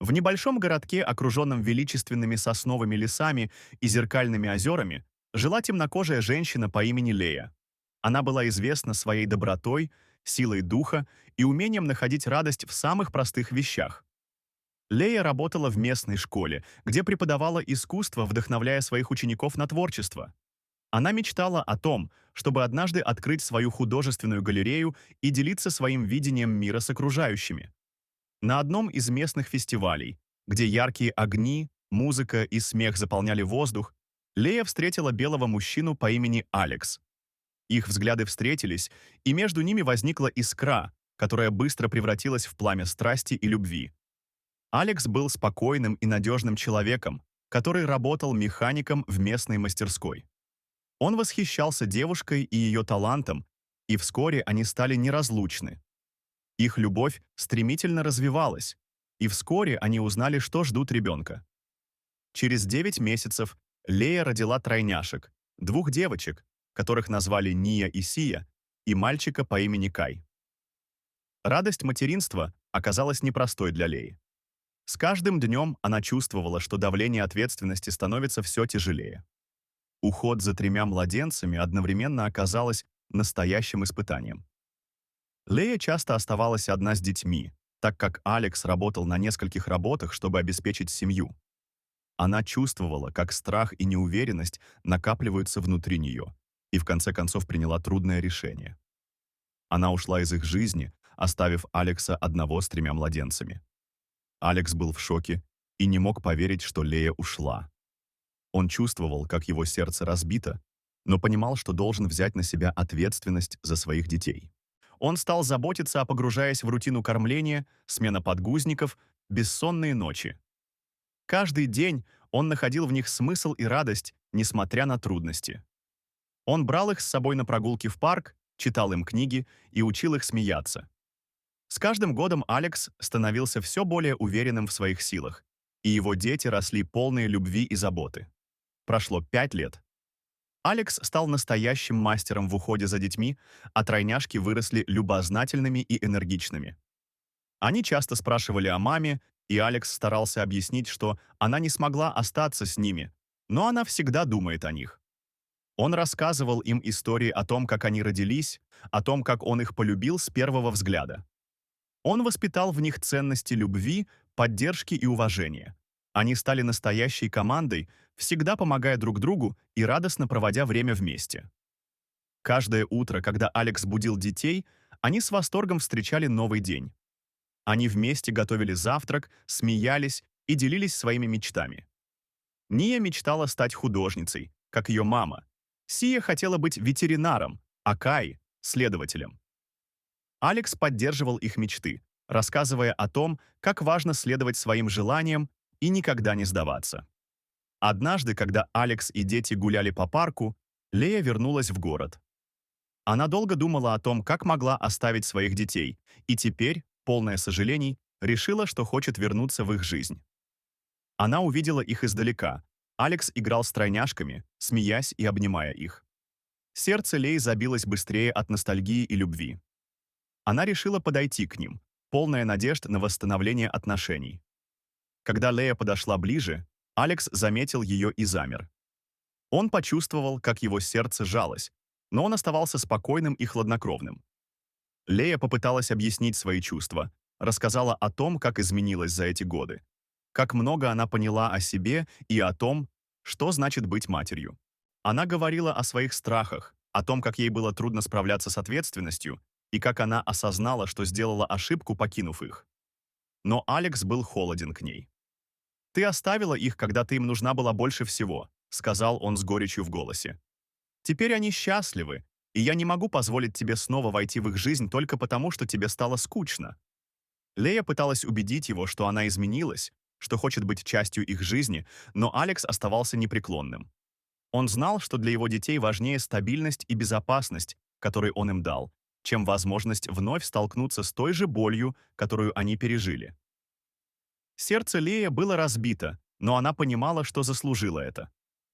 В небольшом городке, окруженном величественными сосновыми лесами и зеркальными озерами, жила темнокожая женщина по имени Лея. Она была известна своей добротой, силой духа и умением находить радость в самых простых вещах. Лея работала в местной школе, где преподавала искусство, вдохновляя своих учеников на творчество. Она мечтала о том, чтобы однажды открыть свою художественную галерею и делиться своим видением мира с окружающими. На одном из местных фестивалей, где яркие огни, музыка и смех заполняли воздух, Лея встретила белого мужчину по имени Алекс. Их взгляды встретились, и между ними возникла искра, которая быстро превратилась в пламя страсти и любви. Алекс был спокойным и надежным человеком, который работал механиком в местной мастерской. Он восхищался девушкой и ее талантом, и вскоре они стали неразлучны. Их любовь стремительно развивалась, и вскоре они узнали, что ждут ребенка. Через 9 месяцев Лея родила тройняшек, двух девочек, которых назвали Ния и Сия, и мальчика по имени Кай. Радость материнства оказалась непростой для Леи. С каждым днем она чувствовала, что давление ответственности становится все тяжелее. Уход за тремя младенцами одновременно оказалось настоящим испытанием. Лея часто оставалась одна с детьми, так как Алекс работал на нескольких работах, чтобы обеспечить семью. Она чувствовала, как страх и неуверенность накапливаются внутри нее, и в конце концов приняла трудное решение. Она ушла из их жизни, оставив Алекса одного с тремя младенцами. Алекс был в шоке и не мог поверить, что Лея ушла. Он чувствовал, как его сердце разбито, но понимал, что должен взять на себя ответственность за своих детей. Он стал заботиться, погружаясь в рутину кормления, смена подгузников, бессонные ночи. Каждый день он находил в них смысл и радость, несмотря на трудности. Он брал их с собой на прогулки в парк, читал им книги и учил их смеяться. С каждым годом Алекс становился все более уверенным в своих силах, и его дети росли полные любви и заботы. Прошло 5 лет. Алекс стал настоящим мастером в уходе за детьми, а тройняшки выросли любознательными и энергичными. Они часто спрашивали о маме, и Алекс старался объяснить, что она не смогла остаться с ними, но она всегда думает о них. Он рассказывал им истории о том, как они родились, о том, как он их полюбил с первого взгляда. Он воспитал в них ценности любви, поддержки и уважения. Они стали настоящей командой, всегда помогая друг другу и радостно проводя время вместе. Каждое утро, когда Алекс будил детей, они с восторгом встречали новый день. Они вместе готовили завтрак, смеялись и делились своими мечтами. Ния мечтала стать художницей, как ее мама. Сия хотела быть ветеринаром, а Кай — следователем. Алекс поддерживал их мечты, рассказывая о том, как важно следовать своим желаниям и никогда не сдаваться. Однажды, когда Алекс и дети гуляли по парку, Лея вернулась в город. Она долго думала о том, как могла оставить своих детей, и теперь, полная сожалений, решила, что хочет вернуться в их жизнь. Она увидела их издалека. Алекс играл с тройняшками, смеясь и обнимая их. Сердце Леи забилось быстрее от ностальгии и любви. Она решила подойти к ним, полная надежд на восстановление отношений. Когда Лея подошла ближе, Алекс заметил ее и замер. Он почувствовал, как его сердце жалось, но он оставался спокойным и хладнокровным. Лея попыталась объяснить свои чувства, рассказала о том, как изменилась за эти годы, как много она поняла о себе и о том, что значит быть матерью. Она говорила о своих страхах, о том, как ей было трудно справляться с ответственностью, и как она осознала, что сделала ошибку, покинув их. Но Алекс был холоден к ней. «Ты оставила их, когда ты им нужна была больше всего», — сказал он с горечью в голосе. «Теперь они счастливы, и я не могу позволить тебе снова войти в их жизнь только потому, что тебе стало скучно». Лея пыталась убедить его, что она изменилась, что хочет быть частью их жизни, но Алекс оставался непреклонным. Он знал, что для его детей важнее стабильность и безопасность, которую он им дал, чем возможность вновь столкнуться с той же болью, которую они пережили. Сердце Леи было разбито, но она понимала, что заслужила это.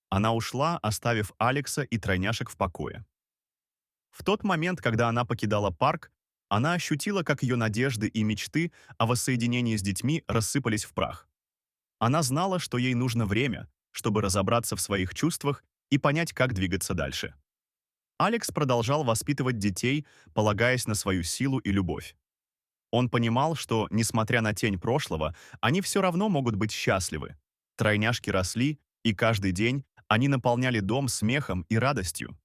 Она ушла, оставив Алекса и тройняшек в покое. В тот момент, когда она покидала парк, Она ощутила, как ее надежды и мечты о воссоединении с детьми рассыпались в прах. Она знала, что ей нужно время, чтобы разобраться в своих чувствах и понять, как двигаться дальше. Алекс продолжал воспитывать детей, полагаясь на свою силу и любовь. Он понимал, что, несмотря на тень прошлого, они все равно могут быть счастливы. Тройняшки росли, и каждый день они наполняли дом смехом и радостью.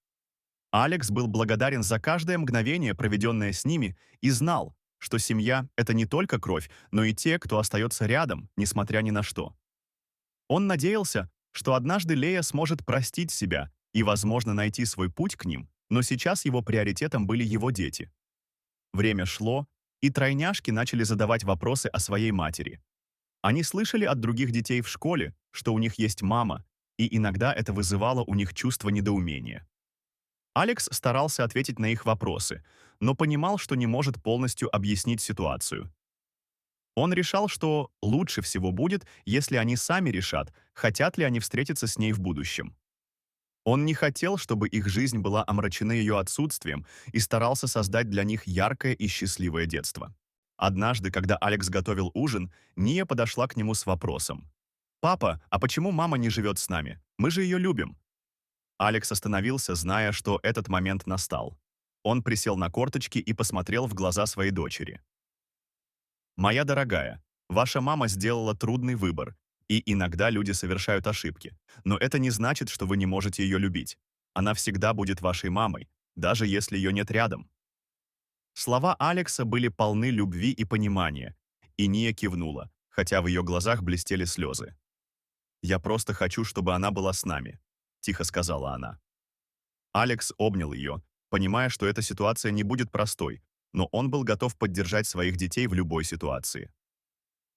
Алекс был благодарен за каждое мгновение, проведенное с ними, и знал, что семья– это не только кровь, но и те, кто остается рядом, несмотря ни на что. Он надеялся, что однажды Лея сможет простить себя и, возможно, найти свой путь к ним, но сейчас его приоритетом были его дети. Время шло, и тройняшки начали задавать вопросы о своей матери. Они слышали от других детей в школе, что у них есть мама, и иногда это вызывало у них чувство недоумения. Алекс старался ответить на их вопросы, но понимал, что не может полностью объяснить ситуацию. Он решал, что лучше всего будет, если они сами решат, хотят ли они встретиться с ней в будущем. Он не хотел, чтобы их жизнь была омрачена ее отсутствием, и старался создать для них яркое и счастливое детство. Однажды, когда Алекс готовил ужин, Ния подошла к нему с вопросом. «Папа, а почему мама не живет с нами? Мы же ее любим». Алекс остановился, зная, что этот момент настал. Он присел на корточки и посмотрел в глаза своей дочери. «Моя дорогая, ваша мама сделала трудный выбор, и иногда люди совершают ошибки. Но это не значит, что вы не можете ее любить. Она всегда будет вашей мамой, даже если ее нет рядом». Слова Алекса были полны любви и понимания, и Ния кивнула, хотя в ее глазах блестели слезы. «Я просто хочу, чтобы она была с нами», — тихо сказала она. Алекс обнял ее, понимая, что эта ситуация не будет простой, но он был готов поддержать своих детей в любой ситуации.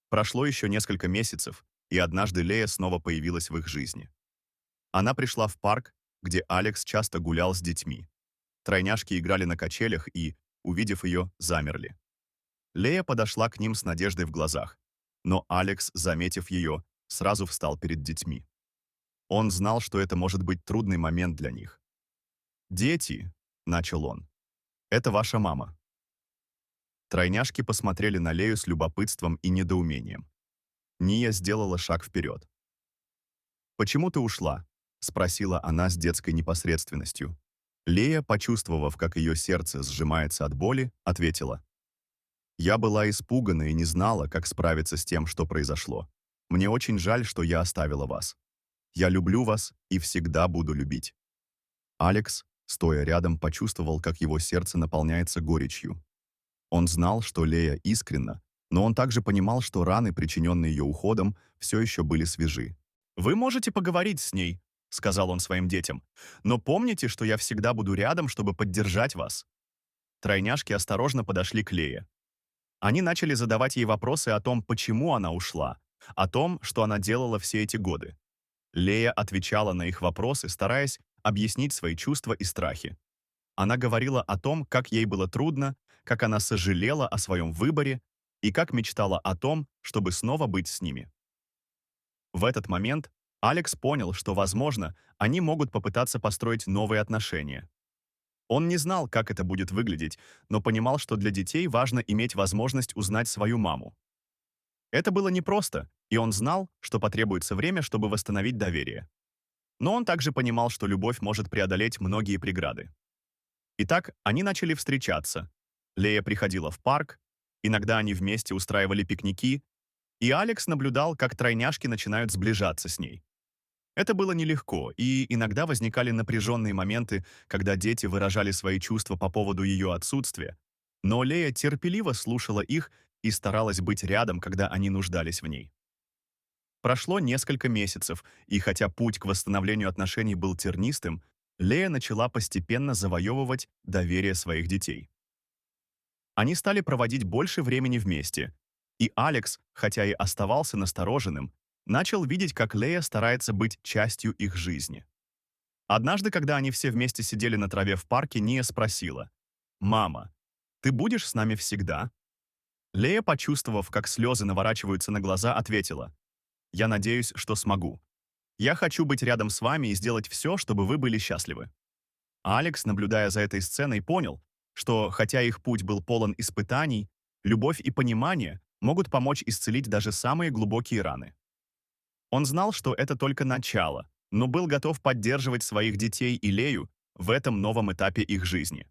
Прошло еще несколько месяцев, и однажды Лея снова появилась в их жизни. Она пришла в парк, где Алекс часто гулял с детьми. Тройняшки играли на качелях и, увидев ее, замерли. Лея подошла к ним с надеждой в глазах, но Алекс, заметив ее, сразу встал перед детьми. Он знал, что это может быть трудный момент для них. «Дети», — начал он, — «это ваша мама». Тройняшки посмотрели на Лею с любопытством и недоумением. Ния сделала шаг вперед. «Почему ты ушла?» — спросила она с детской непосредственностью. Лея, почувствовав, как ее сердце сжимается от боли, ответила. «Я была испугана и не знала, как справиться с тем, что произошло. Мне очень жаль, что я оставила вас. Я люблю вас и всегда буду любить». Алекс, стоя рядом, почувствовал, как его сердце наполняется горечью. Он знал, что Лея искренна, но он также понимал, что раны, причиненные ее уходом, все еще были свежи. «Вы можете поговорить с ней», — сказал он своим детям, «но помните, что я всегда буду рядом, чтобы поддержать вас». Тройняшки осторожно подошли к Лее. Они начали задавать ей вопросы о том, почему она ушла, о том, что она делала все эти годы. Лея отвечала на их вопросы, стараясь объяснить свои чувства и страхи. Она говорила о том, как ей было трудно, как она сожалела о своем выборе и как мечтала о том, чтобы снова быть с ними. В этот момент Алекс понял, что, возможно, они могут попытаться построить новые отношения. Он не знал, как это будет выглядеть, но понимал, что для детей важно иметь возможность узнать свою маму. Это было непросто, и он знал, что потребуется время, чтобы восстановить доверие. Но он также понимал, что любовь может преодолеть многие преграды. Итак, они начали встречаться. Лея приходила в парк, иногда они вместе устраивали пикники, и Алекс наблюдал, как тройняшки начинают сближаться с ней. Это было нелегко, и иногда возникали напряженные моменты, когда дети выражали свои чувства по поводу ее отсутствия, но Лея терпеливо слушала их и старалась быть рядом, когда они нуждались в ней. Прошло несколько месяцев, и хотя путь к восстановлению отношений был тернистым, Лея начала постепенно завоевывать доверие своих детей. Они стали проводить больше времени вместе, и Алекс, хотя и оставался настороженным, начал видеть, как Лея старается быть частью их жизни. Однажды, когда они все вместе сидели на траве в парке, Ния спросила: «Мама, ты будешь с нами всегда?» Лея, почувствовав, как слезы наворачиваются на глаза, ответила: «Я надеюсь, что смогу. Я хочу быть рядом с вами и сделать все, чтобы вы были счастливы». Алекс, наблюдая за этой сценой, понял, что, хотя их путь был полон испытаний, любовь и понимание могут помочь исцелить даже самые глубокие раны. Он знал, что это только начало, но был готов поддерживать своих детей и Лею в этом новом этапе их жизни.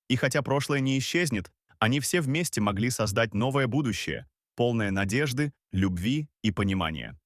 И хотя прошлое не исчезнет, они все вместе могли создать новое будущее, полное надежды, любви и понимания.